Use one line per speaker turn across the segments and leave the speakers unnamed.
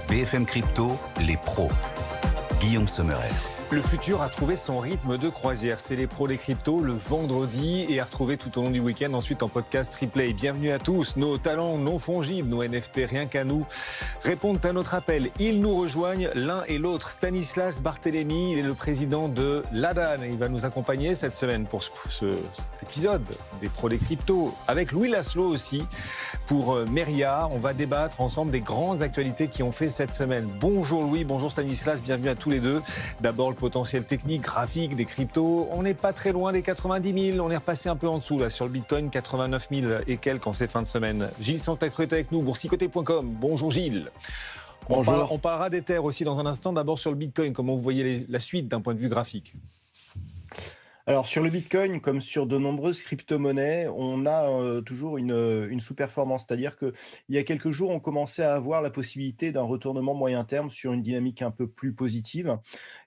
BFM Crypto, les pros. Guillaume Sommerer.
Le futur a trouvé son rythme de croisière. C'est les pros des cryptos le vendredi et à retrouver tout au long du week-end ensuite en podcast replay. Bienvenue à tous. Nos talents non fongibles, nos NFT rien qu'à nous, répondent à notre appel. Ils nous rejoignent l'un et l'autre. Stanislas Barthélémy, il est le président de l'ADAN. Il va nous accompagner cette semaine pour cet épisode des pros des cryptos. Avec Louis Laszlo aussi pour Meria. On va débattre ensemble des grandes actualités qui ont fait cette semaine. Bonjour Louis, bonjour Stanislas, bienvenue à tous les deux. D'abord le potentiel technique, graphique des cryptos. On n'est pas très loin des 90 000. On est repassé un peu en dessous là sur le Bitcoin, 89 000 et quelques en ces fins de semaine. Gilles Santacreux est avec nous, boursicoté.com. Bonjour Gilles.
Bonjour.
On parlera d'Ether aussi dans un instant. D'abord sur le Bitcoin, comment vous voyez la suite d'un point de vue graphique?
Alors sur le Bitcoin, comme sur de nombreuses crypto-monnaies, on a toujours une sous-performance. C'est-à-dire qu'il y a quelques jours, on commençait à avoir la possibilité d'un retournement moyen terme sur une dynamique un peu plus positive.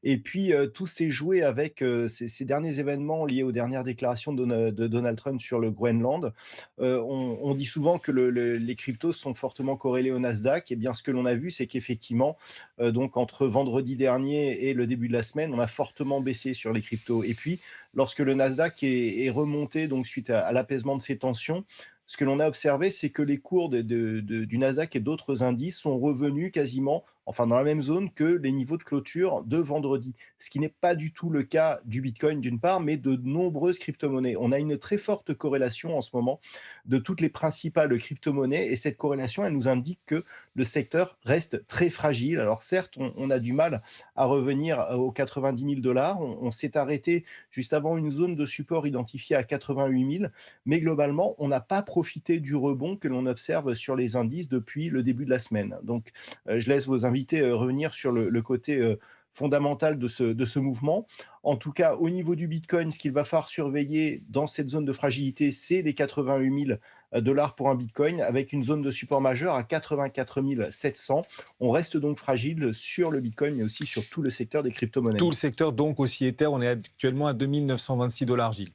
Et puis tout s'est joué avec ces derniers événements liés aux dernières déclarations de Donald Trump sur le Groenland. On dit souvent que les cryptos sont fortement corrélés au Nasdaq. Et bien ce que l'on a vu, c'est qu'effectivement, donc entre vendredi dernier et le début de la semaine, on a fortement baissé sur les cryptos. Et puis, lorsque le Nasdaq est remonté donc suite à l'apaisement de ces tensions, ce que l'on a observé, c'est que les cours du Nasdaq et d'autres indices sont revenus quasiment, dans la même zone que les niveaux de clôture de vendredi. Ce qui n'est pas du tout le cas du Bitcoin d'une part, mais de nombreuses crypto-monnaies. On a une très forte corrélation en ce moment de toutes les principales crypto-monnaies et cette corrélation, elle nous indique que le secteur reste très fragile. Alors certes, on a du mal à revenir aux 90 000 $. On s'est arrêté juste avant une zone de support identifiée à 88 000, mais globalement, on n'a pas profité du rebond que l'on observe sur les indices depuis le début de la semaine. Donc, je laisse vos invités revenir sur le côté fondamental de ce mouvement. En tout cas, au niveau du Bitcoin, ce qu'il va falloir surveiller dans cette zone de fragilité, c'est les 88 000 $ pour un Bitcoin, avec une zone de support majeure à 84 700. On reste donc fragile sur le Bitcoin, mais aussi sur tout le secteur des crypto-monnaies.
Tout le secteur, donc aussi Ether, on est actuellement à 2 926 $, Gilles.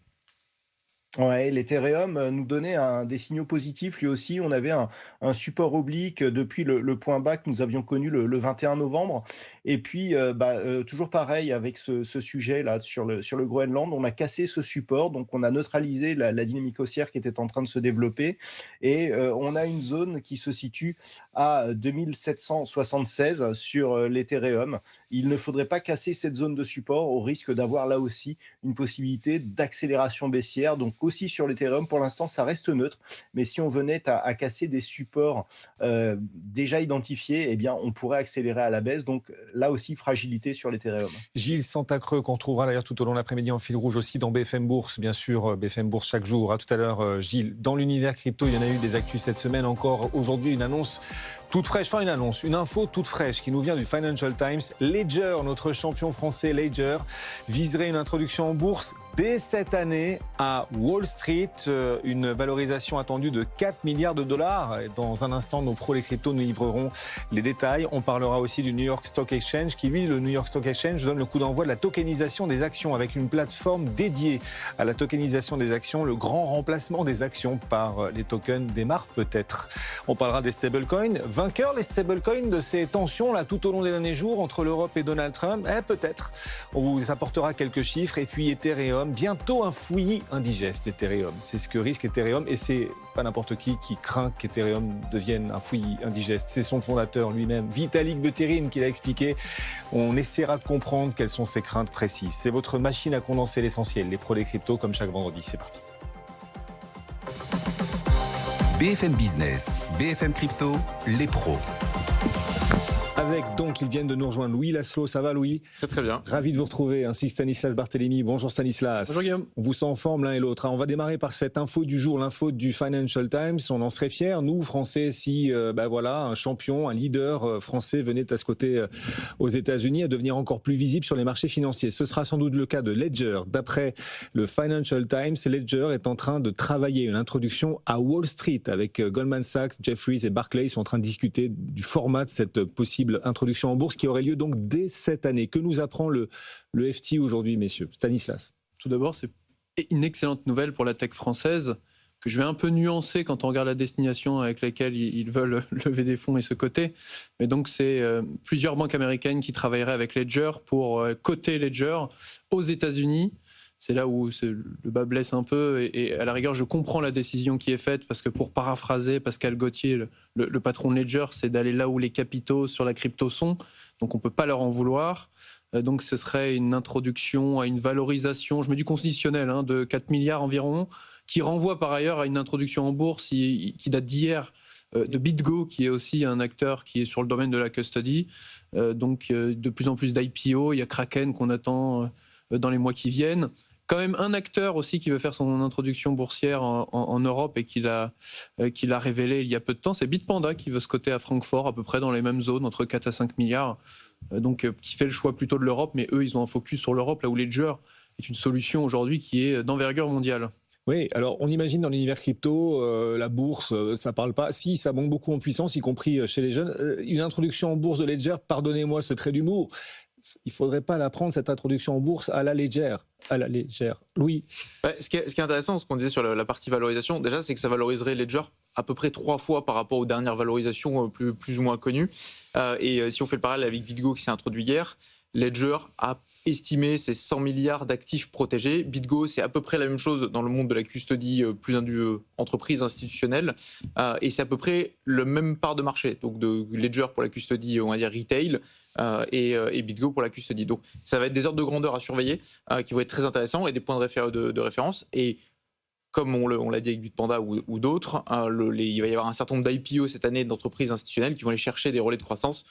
Ouais, l'Ethereum nous donnait des signaux positifs. Lui aussi, on avait un support oblique depuis le point bas que nous avions connu le 21 novembre. Et puis, toujours pareil avec ce sujet-là sur le Groenland, on a cassé ce support, donc on a neutralisé la dynamique haussière qui était en train de se développer. Et on a une zone qui se situe à 2776 sur l'Ethereum. Il ne faudrait pas casser cette zone de support au risque d'avoir là aussi une possibilité d'accélération baissière. Donc aussi sur l'Ethereum, pour l'instant, ça reste neutre. Mais si on venait à casser des supports déjà identifiés, eh bien, on pourrait accélérer à la baisse. Donc là aussi, fragilité sur l'Ethereum.
Gilles Santacreux, qu'on retrouvera d'ailleurs tout au long de l'après-midi en fil rouge aussi dans BFM Bourse, bien sûr, BFM Bourse chaque jour. À tout à l'heure, Gilles. Dans l'univers crypto, il y en a eu des actus cette semaine encore. Aujourd'hui, une annonce toute fraîche, une info toute fraîche qui nous vient du Financial Times. Ledger, notre champion français Ledger, viserait une introduction en bourse dès cette année à Wall Street, une valorisation attendue de 4 milliards $. Et dans un instant, nos pros les cryptos nous livreront les détails. On parlera aussi du New York Stock Exchange qui, lui, le New York Stock Exchange, donne le coup d'envoi de la tokenisation des actions avec une plateforme dédiée à la tokenisation des actions, le grand remplacement des actions par les tokens des marques peut-être. On parlera des stablecoins. Vainqueurs les stablecoins de ces tensions là tout au long des derniers jours entre l'Europe et Donald Trump. Peut-être. On vous apportera quelques chiffres. Et puis Ethereum, bientôt un fouillis indigeste Ethereum. C'est ce que risque Ethereum et c'est pas n'importe qui craint qu'Ethereum devienne un fouillis indigeste. C'est son fondateur lui-même, Vitalik Buterin, qui l'a expliqué. On essaiera de comprendre quelles sont ses craintes précises. C'est votre machine à condenser l'essentiel. Les pros des cryptos comme chaque vendredi. C'est parti.
BFM Business, BFM Crypto, les pros.
Avec donc, ils viennent de nous rejoindre. Louis Laszlo, ça va Louis?
Très bien.
Ravi de vous retrouver, ainsi que Stanislas Barthélémy. Bonjour Stanislas.
Bonjour Guillaume.
On vous sent en forme l'un et l'autre. On va démarrer par cette info du jour, l'info du Financial Times. On en serait fiers, nous Français, si un champion, un leader français venait à ce côté aux États-Unis à devenir encore plus visible sur les marchés financiers. Ce sera sans doute le cas de Ledger. D'après le Financial Times, Ledger est en train de travailler une introduction à Wall Street avec Goldman Sachs, Jefferies et Barclays. Ils sont en train de discuter du format de cette possible introduction en bourse qui aurait lieu donc dès cette année. Que nous apprend le FT aujourd'hui, messieurs? Stanislas.
Tout d'abord, c'est une excellente nouvelle pour la tech française que je vais un peu nuancer quand on regarde la destination avec laquelle ils veulent lever des fonds et se coter. Mais donc, c'est plusieurs banques américaines qui travailleraient avec Ledger pour coter Ledger aux États-Unis. C'est là où le bas blesse un peu. Et à la rigueur, je comprends la décision qui est faite parce que, pour paraphraser Pascal Gauthier, le patron de Ledger, c'est d'aller là où les capitaux sur la crypto sont. Donc, on ne peut pas leur en vouloir. Donc, ce serait une introduction à une valorisation, je me dis conditionnelle, de 4 milliards environ, qui renvoie par ailleurs à une introduction en bourse qui date d'hier, de BitGo, qui est aussi un acteur qui est sur le domaine de la custody. Donc, de plus en plus d'IPO. Il y a Kraken qu'on attend dans les mois qui viennent. Quand même un acteur aussi qui veut faire son introduction boursière en Europe et qui l'a révélé il y a peu de temps, c'est Bitpanda qui veut se coter à Francfort, à peu près dans les mêmes zones, entre 4 à 5 milliards. Donc, qui fait le choix plutôt de l'Europe, mais eux, ils ont un focus sur l'Europe, là où Ledger est une solution aujourd'hui qui est d'envergure mondiale.
Oui, alors on imagine dans l'univers crypto, la bourse, ça parle pas. Si, ça monte beaucoup en puissance, y compris chez les jeunes. Une introduction en bourse de Ledger, pardonnez-moi ce trait d'humour, il ne faudrait pas la prendre, cette introduction en bourse, à la légère. À la légère. Louis.
Ce qui est intéressant, ce qu'on disait sur la partie valorisation, déjà, c'est que ça valoriserait Ledger à peu près 3 fois par rapport aux dernières valorisations plus ou moins connues. Et si on fait le parallèle avec BitGo qui s'est introduit hier, Ledger a estimé ses 100 milliards d'actifs protégés. BitGo, c'est à peu près la même chose dans le monde de la custody plus entreprise institutionnelle. Et c'est à peu près le même part de marché. Donc de Ledger pour la custody, on va dire retail, et BitGo pour la custody. Donc ça va être des ordres de grandeur à surveiller qui vont être très intéressants et des points de référence. Et comme on l'a dit avec Bitpanda ou d'autres, il va y avoir un certain nombre d'IPO cette année d'entreprises institutionnelles qui vont aller chercher des relais de croissance.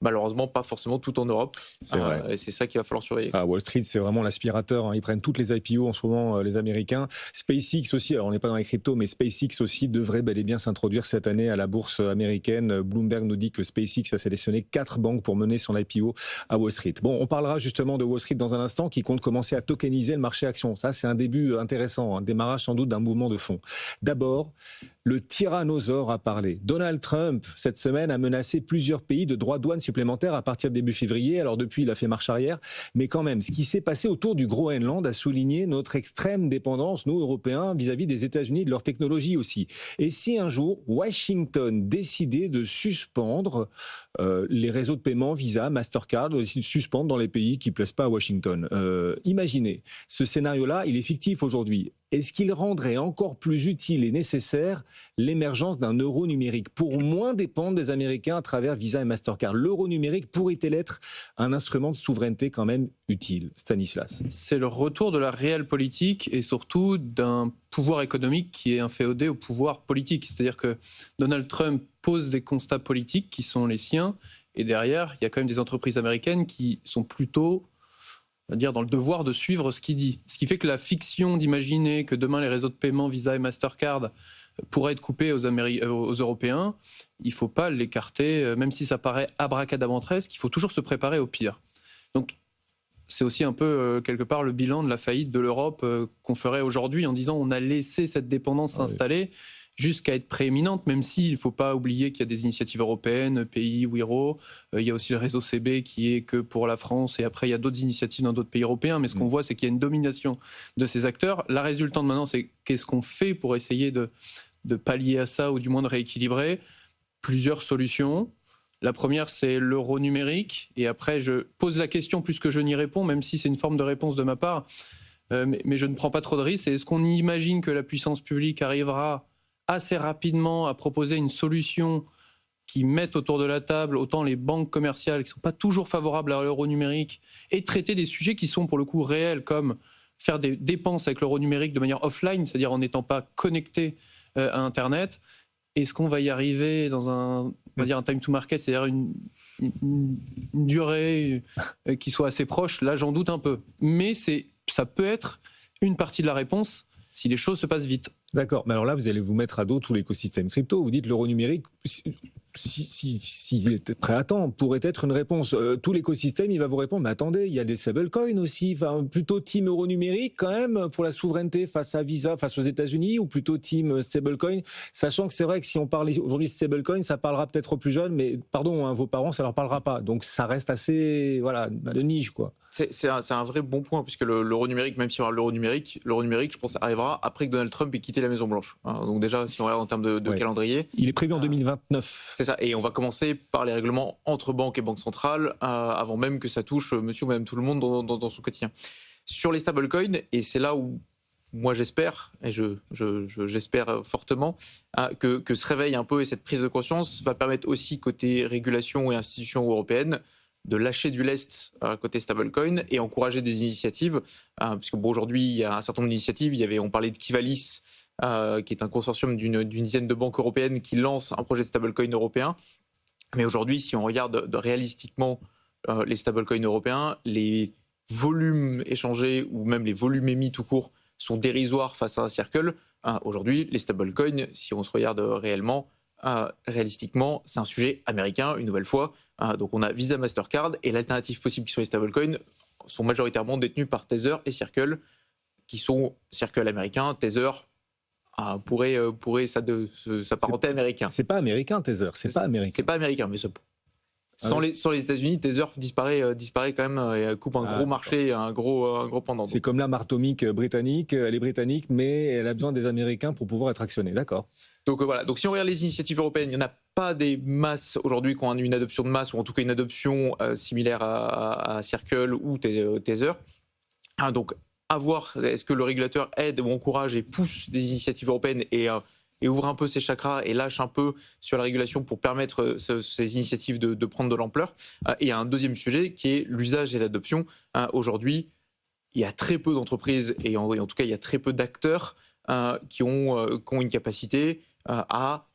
Malheureusement, pas forcément tout en Europe.
C'est vrai.
Et c'est ça qu'il va falloir surveiller.
Wall Street, c'est vraiment l'aspirateur. Ils prennent toutes les IPO en ce moment, les Américains. SpaceX aussi, alors on n'est pas dans les cryptos, mais SpaceX aussi devrait bel et bien s'introduire cette année à la bourse américaine. Bloomberg nous dit que SpaceX a sélectionné 4 banques pour mener son IPO à Wall Street. Bon, on parlera justement de Wall Street dans un instant, qui compte commencer à tokeniser le marché action. Ça, c'est un début intéressant, un démarrage sans doute d'un mouvement de fond. D'abord, le tyrannosaure a parlé. Donald Trump, cette semaine, a menacé plusieurs pays de droits de douane supplémentaires à partir de début février. Alors depuis, il a fait marche arrière. Mais quand même, ce qui s'est passé autour du Groenland a souligné notre extrême dépendance, nous, Européens, vis-à-vis des États-Unis et de leur technologie aussi. Et si un jour, Washington décidait de suspendre les réseaux de paiement Visa, Mastercard, de suspendre dans les pays qui ne plaisent pas à Washington. Imaginez, ce scénario-là, il est fictif aujourd'hui. Est-ce qu'il rendrait encore plus utile et nécessaire l'émergence d'un euro numérique pour moins dépendre des Américains à travers Visa et Mastercard? L'euro numérique pourrait-il être un instrument de souveraineté quand même utile? Stanislas.
C'est le retour de la réelle politique et surtout d'un pouvoir économique qui est inféodé au pouvoir politique. C'est-à-dire que Donald Trump pose des constats politiques qui sont les siens et derrière, il y a quand même des entreprises américaines qui sont plutôt, on va dire, dans le devoir de suivre ce qu'il dit. Ce qui fait que la fiction d'imaginer que demain les réseaux de paiement Visa et Mastercard pourraient être coupés aux Européens, il ne faut pas l'écarter, même si ça paraît abracadabantesque, il faut toujours se préparer au pire. Donc c'est aussi un peu, quelque part, le bilan de la faillite de l'Europe qu'on ferait aujourd'hui en disant on a laissé cette dépendance s'installer jusqu'à être prééminente, même s'il ne faut pas oublier qu'il y a des initiatives européennes, pays, Wiro, il y a aussi le réseau CB qui est que pour la France, et après il y a d'autres initiatives dans d'autres pays européens, mais ce qu'on voit, c'est qu'il y a une domination de ces acteurs. La résultante maintenant, c'est qu'est-ce qu'on fait pour essayer de pallier à ça, ou du moins de rééquilibrer? Plusieurs solutions. La première, c'est l'euro numérique, et après je pose la question plus que je n'y réponds, même si c'est une forme de réponse de ma part, mais je ne prends pas trop de risques. Est-ce qu'on imagine que la puissance publique arrivera assez rapidement à proposer une solution qui mette autour de la table autant les banques commerciales qui ne sont pas toujours favorables à l'euro numérique et traiter des sujets qui sont pour le coup réels, comme faire des dépenses avec l'euro numérique de manière offline, c'est-à-dire en n'étant pas connecté à Internet? Est-ce qu'on va y arriver dans on va dire un time to market, c'est-à-dire une durée qui soit assez proche? Là, j'en doute un peu. Mais ça peut être une partie de la réponse si les choses se passent vite.
D'accord, mais alors là, vous allez vous mettre à dos tout l'écosystème crypto. Vous dites l'euro numérique, s'il est prêt à attendre, pourrait être une réponse. Tout l'écosystème, il va vous répondre, mais attendez, il y a des stablecoins aussi, enfin, plutôt team euro numérique quand même, pour la souveraineté face à Visa, face aux États-Unis, ou plutôt team stablecoin, sachant que c'est vrai que si on parle aujourd'hui de stablecoin, ça parlera peut-être aux plus jeunes, mais pardon, vos parents, ça leur parlera pas. Donc ça reste assez, de niche, quoi.
C'est un vrai bon point, puisque l'euro numérique, même si on aura l'euro numérique, je pense, arrivera après que Donald Trump ait quitté la Maison-Blanche. Donc déjà, si on regarde en termes de calendrier...
Il est prévu en 2029.
C'est ça, et on va commencer par les règlements entre banques et banques centrales, avant même que ça touche monsieur ou madame tout le monde dans son quotidien. Sur les stablecoins, et c'est là où moi j'espère, et j'espère fortement, que ce réveil un peu et cette prise de conscience va permettre aussi, côté régulation et institutions européennes, de lâcher du lest côté stablecoin et encourager des initiatives, puisque aujourd'hui il y a un certain nombre d'initiatives. On parlait de Kivalis, qui est un consortium d'une dizaine de banques européennes qui lance un projet de stablecoin européen. Mais aujourd'hui, si on regarde réalistiquement les stablecoins européens, les volumes échangés ou même les volumes émis tout court sont dérisoires face à un Circle. Aujourd'hui, les stablecoins, si on se regarde réellement, réalistiquement, c'est un sujet américain, une nouvelle fois. Donc on a Visa, Mastercard, et l'alternative possible qui sont les stablecoins sont majoritairement détenus par Tether et Circle, qui sont Circle américain, Tether pourrait s'apparenter américain.
C'est pas américain, Tether, c'est pas américain.
C'est pas américain, mais sans les États-Unis, Tether disparaît quand même et coupe un gros marché, un gros pendant.
C'est comme la marque atomique britannique, elle est britannique, mais elle a besoin des Américains pour pouvoir être actionnée, d'accord.
Donc voilà, donc si on regarde les initiatives européennes, il n'y en a pas des masses aujourd'hui qui ont une adoption de masse, ou en tout cas une adoption similaire à Circle ou Tether. Donc à voir, est-ce que le régulateur aide ou encourage et pousse des initiatives européennes et ouvre un peu ses chakras et lâche un peu sur la régulation pour permettre ces initiatives de prendre de l'ampleur. Et il y a un deuxième sujet qui est l'usage et l'adoption. Aujourd'hui, il y a très peu d'entreprises et en tout cas il y a très peu d'acteurs qui ont une capacité à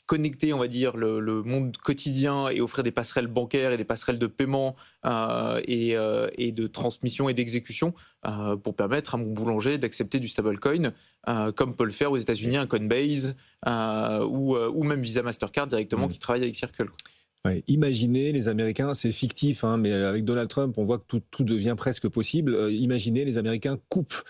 connecter, on va dire, le monde quotidien et offrir des passerelles bancaires et des passerelles de paiement et de transmission et d'exécution pour permettre à mon boulanger d'accepter du stablecoin, comme peut le faire aux États-Unis un Coinbase ou même Visa Mastercard directement qui travaille avec Circle.
Ouais, imaginez les Américains, c'est fictif, mais avec Donald Trump, on voit que tout devient presque possible. Imaginez les Américains coupent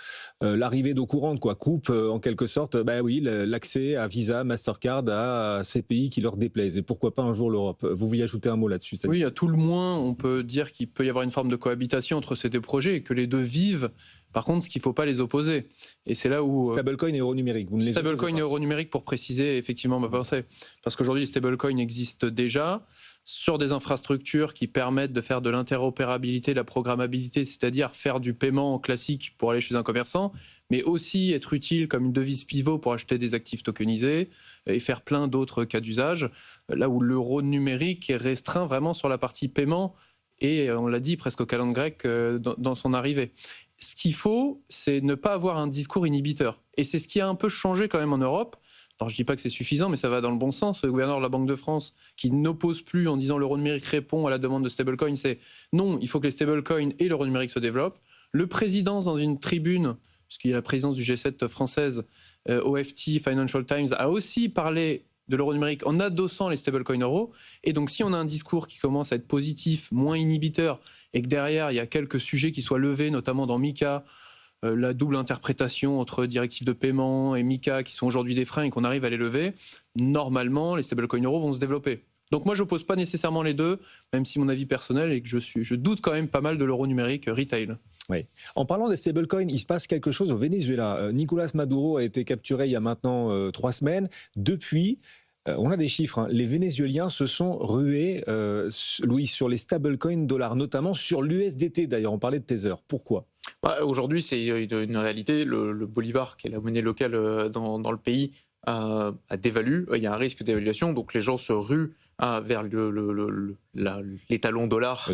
l'arrivée d'eau courante, coupent en quelque sorte, l'accès à Visa, Mastercard à ces pays qui leur déplaisent. Et pourquoi pas un jour l'Europe. Vous vouliez ajouter un mot là-dessus?
Oui, à tout le moins, on peut dire qu'il peut y avoir une forme de cohabitation entre ces deux projets et que les deux vivent. Par contre, ce qu'il ne faut pas les opposer. Et c'est là où...
Stablecoin et euro numérique, vous ne les opposez pas.
Stablecoin et euro numérique, pour préciser effectivement ma pensée. Parce qu'aujourd'hui, les stablecoins existent déjà sur des infrastructures qui permettent de faire de l'interopérabilité, de la programmabilité, c'est-à-dire faire du paiement classique pour aller chez un commerçant, mais aussi être utile comme une devise pivot pour acheter des actifs tokenisés et faire plein d'autres cas d'usage. Là où l'euro numérique est restreint vraiment sur la partie paiement et, on l'a dit, presque au calendrier grec dans son arrivée. Ce qu'il faut, c'est ne pas avoir un discours inhibiteur. Et c'est ce qui a un peu changé quand même en Europe. Alors je ne dis pas que c'est suffisant, mais ça va dans le bon sens. Le gouverneur de la Banque de France, qui n'oppose plus en disant l'euro numérique répond à la demande de stablecoin, c'est non, il faut que les stablecoins et l'euro numérique se développent. Le président, dans une tribune, puisqu'il y a la présidence du G7 française, OFT, Financial Times, a aussi parlé de l'euro numérique en adossant les stablecoins euros. Et donc si on a un discours qui commence à être positif, moins inhibiteur, et que derrière il y a quelques sujets qui soient levés, notamment dans MiCA, la double interprétation entre directives de paiement et MiCA qui sont aujourd'hui des freins et qu'on arrive à les lever, normalement les stablecoins euros vont se développer. Donc moi je n'oppose pas nécessairement les deux, même si mon avis personnel est que je doute quand même pas mal de l'euro numérique retail.
Oui. En parlant des stablecoins, il se passe quelque chose au Venezuela. Nicolás Maduro a été capturé il y a maintenant 3 semaines. Depuis, on a des chiffres. Les Vénézuéliens se sont rués, Louis, sur les stablecoins dollars, notamment sur l'USDT. D'ailleurs, on parlait de Tether. Pourquoi ?
Aujourd'hui, c'est une réalité. Le bolivar, qui est la monnaie locale dans le pays, a dévalué. Il y a un risque d'évaluation. Donc les gens se ruent vers l'étalon dollar,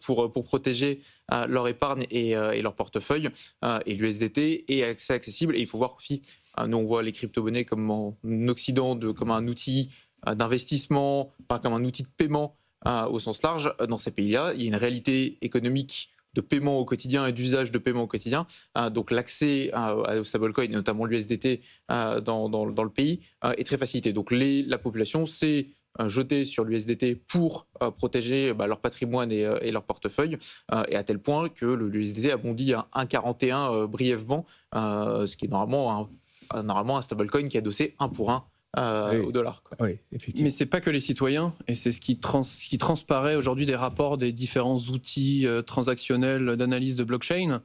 pour protéger leur épargne et leur portefeuille. Et l'USDT est accessible. Et il faut voir aussi, nous on voit les crypto-monnaies comme en Occident, comme un outil d'investissement, pas comme un outil de paiement au sens large. Dans ces pays-là, il y a une réalité économique de paiement au quotidien et d'usage de paiement au quotidien. Donc l'accès au stablecoin, notamment l'USDT dans le pays, est très facilité. Donc la population s'est jeter sur l'USDT pour protéger leur patrimoine et leur portefeuille, et à tel point que l'USDT a bondi à 1,41 brièvement, ce qui est normalement un stablecoin qui est adossé 1 pour 1 au dollar.
Oui, effectivement.
Mais c'est pas que les citoyens, et c'est ce qui transparaît aujourd'hui des rapports des différents outils transactionnels d'analyse de blockchain.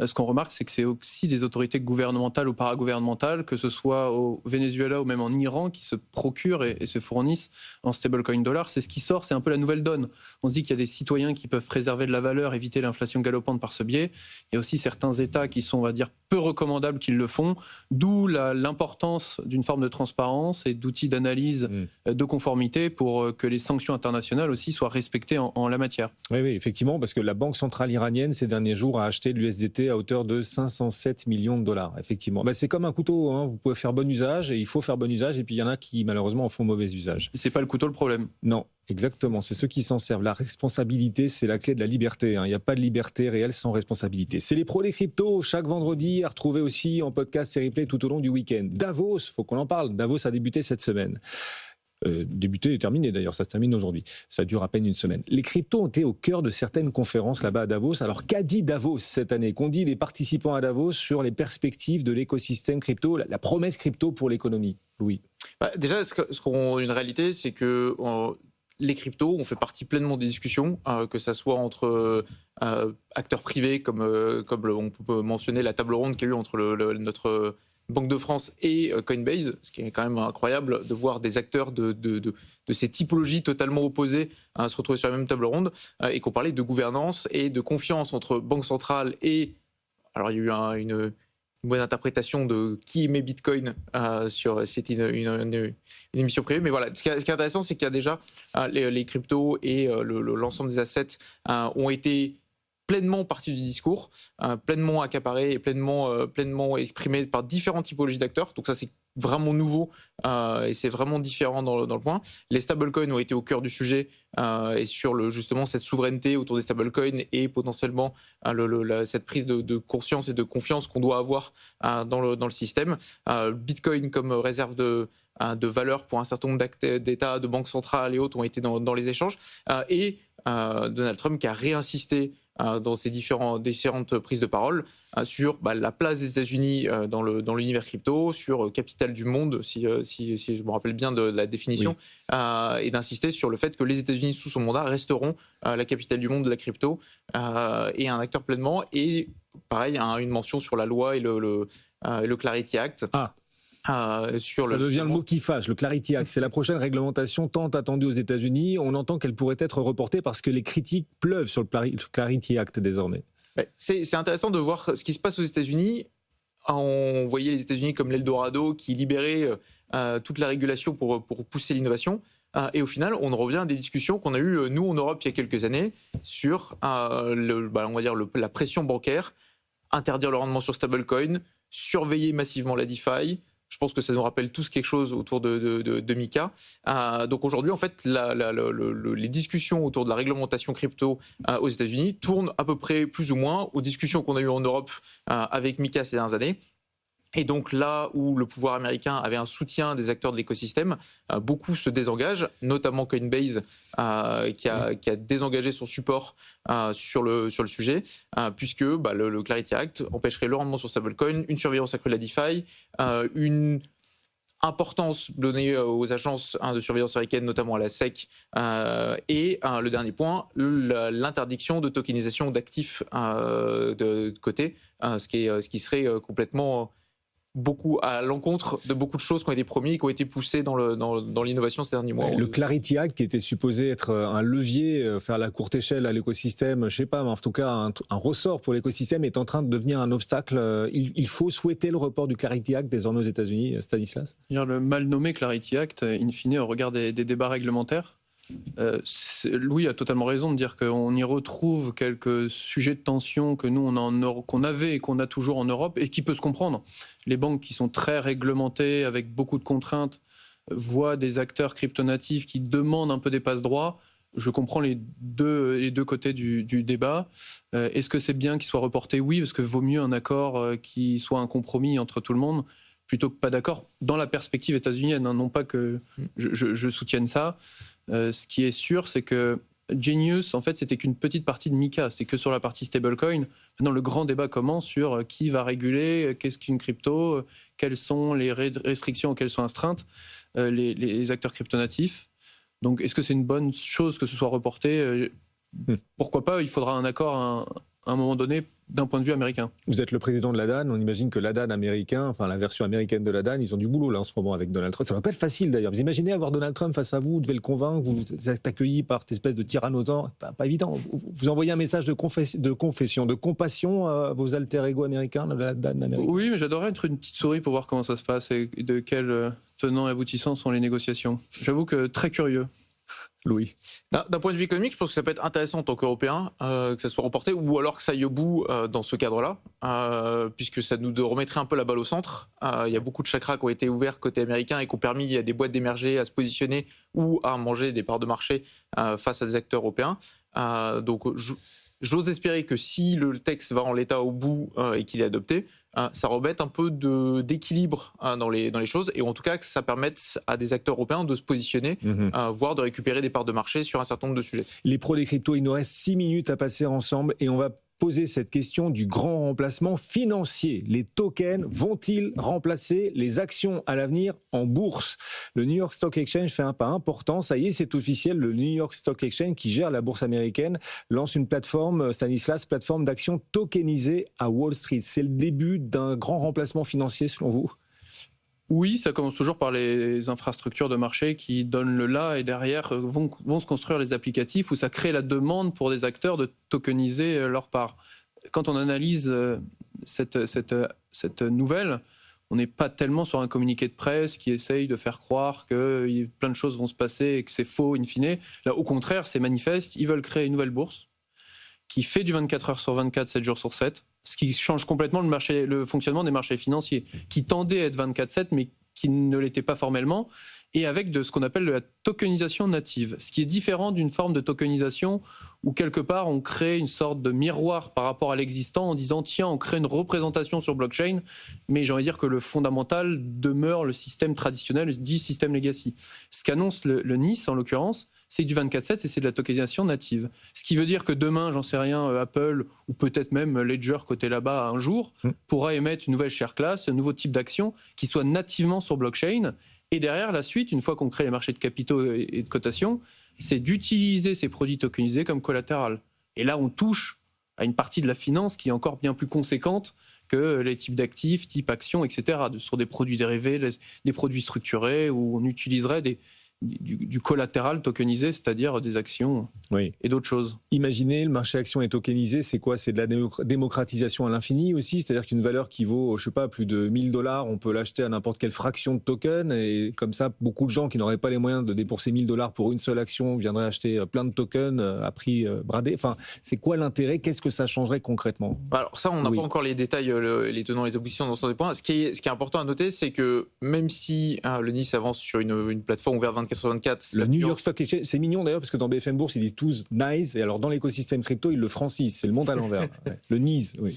Ce qu'on remarque, c'est que c'est aussi des autorités gouvernementales ou paragouvernementales, que ce soit au Venezuela ou même en Iran, qui se procurent et se fournissent en stablecoin dollar. C'est ce qui sort, c'est un peu la nouvelle donne. On se dit qu'il y a des citoyens qui peuvent préserver de la valeur, éviter l'inflation galopante par ce biais. Il y a aussi certains États qui sont, on va dire, peu recommandables qu'ils le font, d'où l'importance d'une forme de transparence et d'outils d'analyse de conformité pour que les sanctions internationales aussi soient respectées en la matière.
Oui, effectivement, parce que la Banque centrale iranienne, ces derniers jours, a acheté l'USDT à hauteur de 507 millions de dollars, effectivement. C'est comme un couteau, hein. Vous pouvez faire bon usage, et il faut faire bon usage, et puis il y en a qui, malheureusement, en font mauvais usage.
C'est pas le couteau le problème.
Non. Exactement, c'est ceux qui s'en servent. La responsabilité, c'est la clé de la liberté. Il n'y a pas de liberté réelle sans responsabilité. C'est les pros des cryptos, chaque vendredi, à retrouver aussi en podcast et replay tout au long du week-end. Davos, il faut qu'on en parle. Davos a débuté cette semaine. Débuté et terminé d'ailleurs, ça se termine aujourd'hui. Ça dure à peine une semaine. Les cryptos ont été au cœur de certaines conférences là-bas à Davos. Alors qu'a dit Davos cette année? Qu'ont dit les participants à Davos sur les perspectives de l'écosystème crypto, la promesse crypto pour l'économie? Louis.
Déjà, une réalité, c'est que les cryptos, on fait partie pleinement des discussions, que ça soit entre acteurs privés, comme on peut mentionner la table ronde qu'il y a eu entre notre Banque de France et Coinbase, ce qui est quand même incroyable de voir des acteurs de ces typologies totalement opposées se retrouver sur la même table ronde, et qu'on parlait de gouvernance et de confiance entre banque centrale et... Alors il y a eu une bonne interprétation de qui émet Bitcoin c'était une émission privée, mais voilà, ce qui est intéressant, c'est qu'il y a déjà les cryptos et l'ensemble des assets ont été pleinement partie du discours, pleinement accaparés et pleinement exprimés par différentes typologies d'acteurs. Donc ça, c'est vraiment nouveau et c'est vraiment différent dans le point. Les stablecoins ont été au cœur du sujet et sur justement cette souveraineté autour des stablecoins et potentiellement cette prise de conscience et de confiance qu'on doit avoir dans le système. Bitcoin comme réserve de valeur pour un certain nombre d'États, de banques centrales et autres ont été dans les échanges. Et Donald Trump qui a réinsisté dans ses différentes prises de parole sur la place des États-Unis dans l'univers crypto, sur capital du monde, si je me rappelle bien de la définition, oui. Et d'insister sur le fait que les États-Unis sous son mandat resteront la capitale du monde de la crypto et un acteur pleinement. Et pareil, une mention sur la loi et le Clarity Act.
Ça devient le mot qui fâche, le Clarity Act. C'est la prochaine réglementation tant attendue aux États-Unis. On entend qu'elle pourrait être reportée parce que les critiques pleuvent sur le Clarity Act désormais.
C'est intéressant de voir ce qui se passe aux États-Unis. On voyait les États-Unis comme l'Eldorado qui libérait toute la régulation pour pousser l'innovation. Et au final, on revient à des discussions qu'on a eues, nous, en Europe, il y a quelques années, sur on va dire la pression bancaire, interdire le rendement sur stablecoin, surveiller massivement la DeFi. Je pense que ça nous rappelle tous quelque chose autour de Mika. Donc aujourd'hui, en fait, les discussions autour de la réglementation crypto aux États-Unis tournent à peu près plus ou moins aux discussions qu'on a eues en Europe avec Mika ces dernières années. Et donc là où le pouvoir américain avait un soutien des acteurs de l'écosystème, beaucoup se désengagent, notamment Coinbase qui a désengagé son support sur le sujet, puisque le Clarity Act empêcherait le rendement sur stablecoin, une surveillance accrue de la DeFi, une importance donnée aux agences de surveillance américaines, notamment à la SEC, et le dernier point, l'interdiction de tokenisation d'actifs de côté, ce qui serait complètement beaucoup à l'encontre de beaucoup de choses qui ont été promises et qui ont été poussées dans l'innovation ces derniers mois.
Le Clarity Act qui était supposé être un levier, faire la courte échelle à l'écosystème, je sais pas, mais en tout cas un ressort pour l'écosystème est en train de devenir un obstacle. Il faut souhaiter le report du Clarity Act désormais aux États-Unis, Stanislas.
Le mal nommé Clarity Act, in fine, au regard des débats réglementaires, Louis a totalement raison de dire qu'on y retrouve quelques sujets de tension que nous qu'on avait et qu'on a toujours en Europe et qui peut se comprendre. Les banques qui sont très réglementées avec beaucoup de contraintes voient des acteurs cryptonatifs qui demandent un peu des passe-droits. Je comprends les deux côtés du débat. Est-ce que c'est bien qu'il soit reporté? Oui, parce que vaut mieux un accord qui soit un compromis entre tout le monde plutôt que pas d'accord dans la perspective états-unienne. Non pas que je soutienne ça. Ce qui est sûr, c'est que Genius, en fait, c'était qu'une petite partie de MiCA. C'était que sur la partie stablecoin. Maintenant, le grand débat commence sur qui va réguler, qu'est-ce qu'une crypto, quelles sont les restrictions auxquelles sont astreintes les acteurs crypto-natifs. Donc, est-ce que c'est une bonne chose que ce soit reporté ? Pourquoi pas ? Il faudra un accord à un moment donné d'un point de vue américain.
Vous êtes le président de la DAN, on imagine que la DAN américain, enfin la version américaine de la DAN, ils ont du boulot là en ce moment avec Donald Trump. Ça va pas être facile d'ailleurs. Vous imaginez avoir Donald Trump face à vous, vous devez le convaincre, vous êtes accueilli par cette espèce de tyrannosaure, pas évident. Vous envoyez un message de confession, de compassion à vos alter ego américains de la DAN américaine.
Oui, mais j'adorerais être une petite souris pour voir comment ça se passe et de quels tenants et aboutissants sont les négociations. J'avoue que très curieux.
Louis.
D'un point de vue économique, je pense que ça peut être intéressant en tant qu'Européens que ça soit reporté ou alors que ça aille au bout dans ce cadre-là, puisque ça nous remettrait un peu la balle au centre. Il y a beaucoup de chakras qui ont été ouverts côté américain et qui ont permis à des boîtes d'émerger, à se positionner ou à manger des parts de marché face à des acteurs européens. Donc j'ose espérer que si le texte va en l'état au bout et qu'il est adopté, ça remette un peu d'équilibre dans les choses et en tout cas que ça permette à des acteurs européens de se positionner, voire de récupérer des parts de marché sur un certain nombre de sujets.
Les pros des cryptos, il nous reste 6 minutes à passer ensemble et on va poser cette question du grand remplacement financier. Les tokens vont-ils remplacer les actions à l'avenir en bourse ? Le New York Stock Exchange fait un pas important. Ça y est, c'est officiel. Le New York Stock Exchange, qui gère la bourse américaine, lance une plateforme, Stanislas, plateforme d'actions tokenisées à Wall Street. C'est le début d'un grand remplacement financier, selon vous ?
Oui, ça commence toujours par les infrastructures de marché qui donnent le là et derrière vont se construire les applicatifs où ça crée la demande pour des acteurs de tokeniser leur part. Quand on analyse cette nouvelle, on n'est pas tellement sur un communiqué de presse qui essaye de faire croire que plein de choses vont se passer et que c'est faux in fine. Là, au contraire, c'est manifeste. Ils veulent créer une nouvelle bourse qui fait du 24 heures sur 24, 7 jours sur 7, ce qui change complètement le fonctionnement des marchés financiers, qui tendaient à être 24/7, mais qui ne l'étaient pas formellement, et avec de ce qu'on appelle de la tokenisation native, ce qui est différent d'une forme de tokenisation où quelque part on crée une sorte de miroir par rapport à l'existant en disant tiens, on crée une représentation sur blockchain, mais j'ai envie de dire que le fondamental demeure le système traditionnel, dit système legacy. Ce qu'annonce le NIS en l'occurrence, c'est du 24/7 et c'est de la tokenisation native. Ce qui veut dire que demain, j'en sais rien, Apple ou peut-être même Ledger côté là-bas un jour pourra émettre une nouvelle share class, un nouveau type d'action qui soit nativement sur blockchain. Et derrière, la suite, une fois qu'on crée les marchés de capitaux et de cotation, c'est d'utiliser ces produits tokenisés comme collatéral. Et là, on touche à une partie de la finance qui est encore bien plus conséquente que les types d'actifs, type actions, etc. Sur des produits dérivés, des produits structurés, où on utiliserait du collatéral tokenisé, c'est-à-dire des actions et d'autres choses.
Imaginez, le marché action est tokenisé, c'est quoi ? C'est de la démocratisation à l'infini aussi, c'est-à-dire qu'une valeur qui vaut, je sais pas, plus de 1000 $, on peut l'acheter à n'importe quelle fraction de token, et comme ça, beaucoup de gens qui n'auraient pas les moyens de débourser 1000 $ pour une seule action viendraient acheter plein de tokens à prix bradé. Enfin, c'est quoi l'intérêt ? Qu'est-ce que ça changerait concrètement ?
Alors ça, on n'a pas encore les détails, les tenants et les aboutissants dans ce point. Ce qui est important à noter, c'est que même si le NIS avance sur une plateforme ouverte 24/24,
le New York Stock Exchange, c'est mignon d'ailleurs parce que dans BFM Bourse ils disent tous NICE, et alors dans l'écosystème crypto ils le francisent, c'est le monde à l'envers. Le NIS, oui.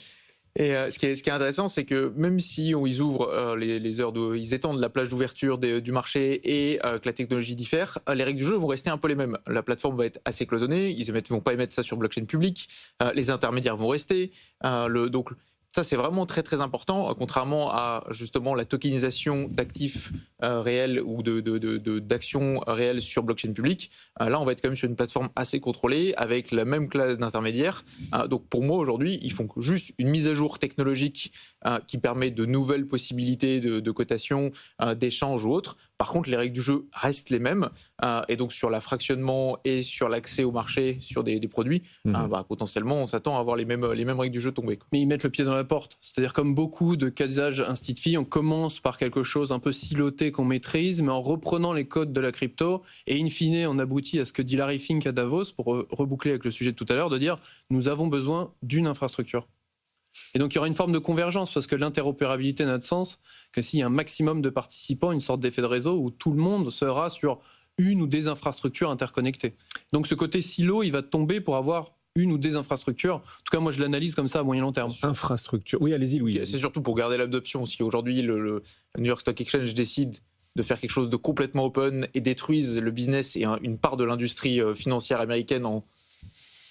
Et ce qui est intéressant, c'est que même si ils ouvrent les heures, ils étendent la plage d'ouverture du marché et que la technologie diffère, les règles du jeu vont rester un peu les mêmes. La plateforme va être assez cloisonnée, ils vont pas émettre ça sur blockchain public, les intermédiaires vont rester, donc ça, c'est vraiment très très important, contrairement à justement la tokenisation d'actifs réels ou d'actions réelles sur blockchain public. Là, on va être quand même sur une plateforme assez contrôlée, avec la même classe d'intermédiaires. Donc pour moi, aujourd'hui, ils font juste une mise à jour technologique qui permet de nouvelles possibilités de cotation, d'échange ou autre. Par contre, les règles du jeu restent les mêmes. Et donc sur la fractionnement et sur l'accès au marché sur des produits, potentiellement, on s'attend à avoir les mêmes règles du jeu tomber.
Mais ils mettent le pied dans la porte. C'est-à-dire comme beaucoup de cas d'usage instit-fi, on commence par quelque chose un peu siloté qu'on maîtrise, mais en reprenant les codes de la crypto, et in fine, on aboutit à ce que dit Larry Fink à Davos, pour reboucler avec le sujet de tout à l'heure, de dire « nous avons besoin d'une infrastructure ». Et donc il y aura une forme de convergence, parce que l'interopérabilité n'a de sens que s'il y a un maximum de participants, une sorte d'effet de réseau où tout le monde sera sur une ou des infrastructures interconnectées. Donc ce côté silo, il va tomber pour avoir une ou des infrastructures. En tout cas, moi, je l'analyse comme ça à moyen long terme.
Infrastructure. Oui, allez-y, Louis.
C'est surtout pour garder l'adoption. Si aujourd'hui le New York Stock Exchange décide de faire quelque chose de complètement open et détruise le business et une part de l'industrie financière américaine en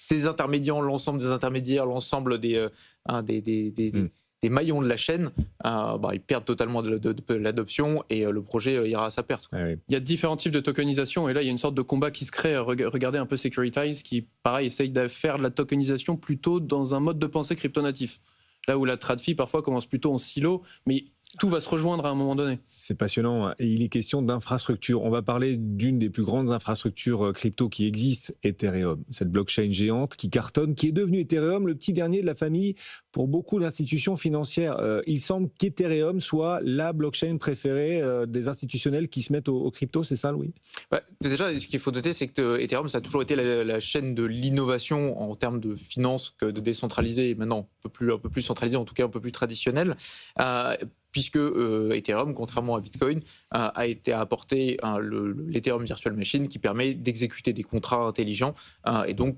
désintermédiant l'ensemble des intermédiaires, l'ensemble des maillons de la chaîne, ils perdent totalement de l'adoption et le projet ira à sa perte.
Ah oui.
Il y a différents types de tokenisation et là, il y a une sorte de combat qui se crée. Regardez un peu Securitize qui, pareil, essaye de faire de la tokenisation plutôt dans un mode de pensée crypto-natif. Là où la TradFi, parfois, commence plutôt en silo, mais tout va se rejoindre à un moment donné.
C'est passionnant. Et il est question d'infrastructure. On va parler d'une des plus grandes infrastructures crypto qui existent, Ethereum. Cette blockchain géante qui cartonne, qui est devenue Ethereum, le petit dernier de la famille pour beaucoup d'institutions financières. Il semble qu'Ethereum soit la blockchain préférée des institutionnels qui se mettent aux cryptos, c'est ça, Louis ?
Déjà, ce qu'il faut noter, c'est que Ethereum, ça a toujours été la chaîne de l'innovation en termes de finance, de décentralisé, et maintenant un peu plus centralisé, en tout cas un peu plus traditionnel. Puisque Ethereum, contrairement à Bitcoin, a apporté l'Ethereum Virtual Machine qui permet d'exécuter des contrats intelligents et donc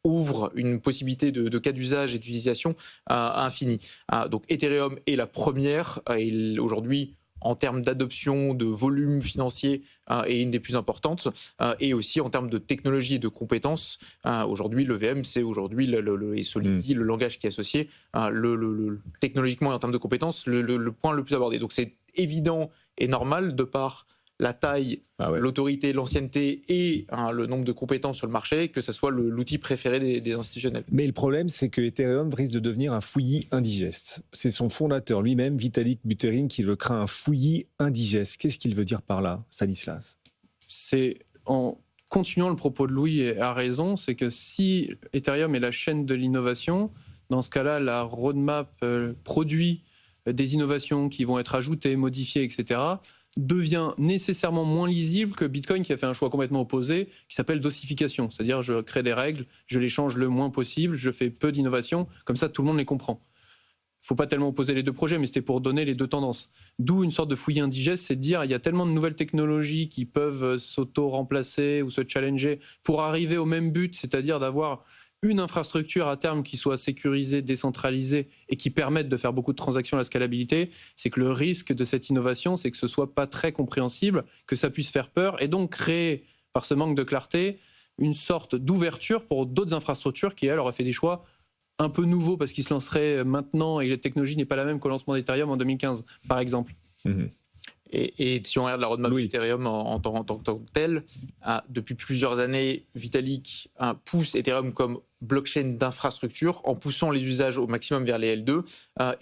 ouvre une possibilité de cas d'usage et d'utilisation infinie. Donc Ethereum est la première et aujourd'hui, en termes d'adoption, de volume financier, est une des plus importantes, et aussi en termes de technologie et de compétences. Aujourd'hui, le VM, c'est aujourd'hui et Solidity, le langage qui est associé, technologiquement et en termes de compétences, le point le plus abordé. Donc c'est évident et normal de par la taille, l'autorité, l'ancienneté et le nombre de compétences sur le marché, que ce soit l'outil préféré des institutionnels.
Mais le problème, c'est que Ethereum risque de devenir un fouillis indigeste. C'est son fondateur lui-même, Vitalik Buterin, qui le craint, un fouillis indigeste. Qu'est-ce qu'il veut dire par là, Stanislas ?
C'est en continuant le propos de Louis a raison, c'est que si Ethereum est la chaîne de l'innovation, dans ce cas-là, la roadmap produit des innovations qui vont être ajoutées, modifiées, etc., devient nécessairement moins lisible que Bitcoin qui a fait un choix complètement opposé qui s'appelle d'ossification. C'est-à-dire je crée des règles, je les change le moins possible, je fais peu d'innovation, comme ça tout le monde les comprend. Il ne faut pas tellement opposer les deux projets, mais c'était pour donner les deux tendances. D'où une sorte de fouillis indigeste, c'est de dire il y a tellement de nouvelles technologies qui peuvent s'auto-remplacer ou se challenger pour arriver au même but, c'est-à-dire d'avoir une infrastructure à terme qui soit sécurisée, décentralisée et qui permette de faire beaucoup de transactions à la scalabilité, c'est que le risque de cette innovation, c'est que ce soit pas très compréhensible, que ça puisse faire peur et donc créer, par ce manque de clarté, une sorte d'ouverture pour d'autres infrastructures qui, elles, auraient fait des choix un peu nouveaux parce qu'ils se lanceraient maintenant et la technologie n'est pas la même qu'au lancement d'Ethereum en 2015, par exemple.
Et si on regarde la roadmap d'Ethereum en tant que telle, depuis plusieurs années, Vitalik pousse Ethereum comme blockchain d'infrastructure en poussant les usages au maximum vers les L2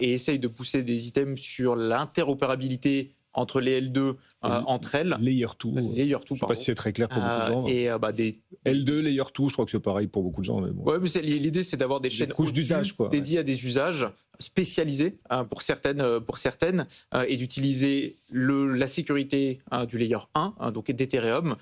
et essaye de pousser des items sur l'interopérabilité entre les L2 entre elles.
Layer 2. Je ne sais pas si c'est très clair pour beaucoup de gens. L2, Layer 2, je crois que c'est pareil pour beaucoup de gens. Mais bon.
Ouais, mais l'idée, c'est d'avoir des chaînes dédiées à des usages spécialisés pour certaines et d'utiliser la sécurité du Layer 1, donc d'Ethereum,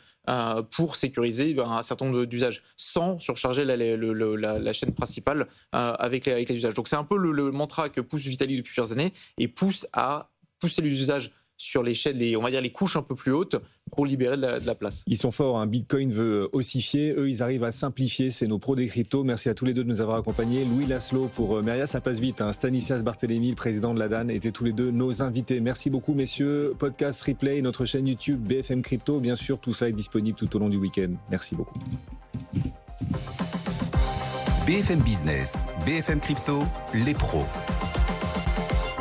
pour sécuriser un certain nombre d'usages sans surcharger la chaîne principale avec les usages. Donc c'est un peu le mantra que pousse Vitalik depuis plusieurs années et pousse à pousser les usages sur les chaînes, on va dire les couches un peu plus hautes pour libérer de la place.
Ils sont forts, hein. Bitcoin veut ossifier, eux ils arrivent à simplifier, c'est nos pros des cryptos. Merci à tous les deux de nous avoir accompagnés. Louis Laszlo pour Meria, ça passe vite, hein. Stanislas Barthélémy, le président de la DAN, étaient tous les deux nos invités. Merci beaucoup messieurs, podcast replay, notre chaîne YouTube BFM Crypto, bien sûr tout ça est disponible tout au long du week-end. Merci beaucoup.
BFM Business, BFM Crypto, les pros.